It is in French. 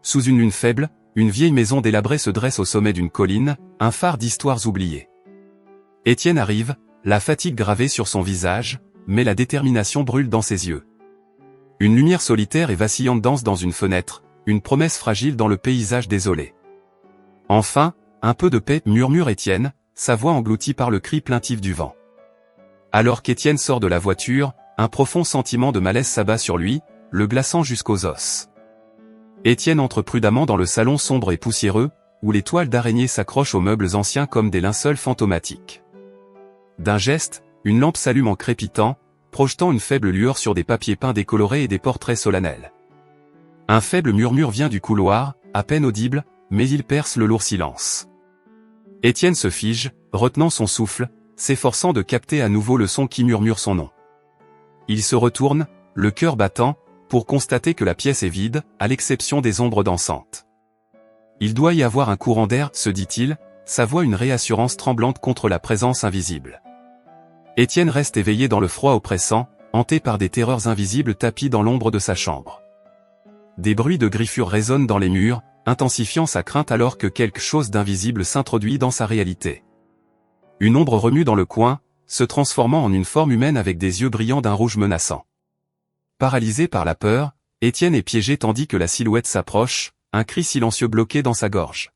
Sous une lune faible, une vieille maison délabrée se dresse au sommet d'une colline, un phare d'histoires oubliées. Étienne arrive, la fatigue gravée sur son visage, mais la détermination brûle dans ses yeux. Une lumière solitaire et vacillante danse dans une fenêtre, une promesse fragile dans le paysage désolé. Enfin, un peu de paix, murmure Étienne, sa voix engloutie par le cri plaintif du vent. Alors qu'Étienne sort de la voiture, un profond sentiment de malaise s'abat sur lui, le glaçant jusqu'aux os. Étienne entre prudemment dans le salon sombre et poussiéreux, où les toiles d'araignée s'accrochent aux meubles anciens comme des linceuls fantomatiques. D'un geste, une lampe s'allume en crépitant, projetant une faible lueur sur des papiers peints décolorés et des portraits solennels. Un faible murmure vient du couloir, à peine audible, mais il perce le lourd silence. Étienne se fige, retenant son souffle, s'efforçant de capter à nouveau le son qui murmure son nom. Il se retourne, le cœur battant, pour constater que la pièce est vide, à l'exception des ombres dansantes. Il doit y avoir un courant d'air, se dit-il, sa voix une réassurance tremblante contre la présence invisible. Étienne reste éveillé dans le froid oppressant, hanté par des terreurs invisibles tapies dans l'ombre de sa chambre. Des bruits de griffures résonnent dans les murs, intensifiant sa crainte alors que quelque chose d'invisible s'introduit dans sa réalité. Une ombre remue dans le coin, se transformant en une forme humaine avec des yeux brillants d'un rouge menaçant. Paralysé par la peur, Étienne est piégé tandis que la silhouette s'approche, un cri silencieux bloqué dans sa gorge.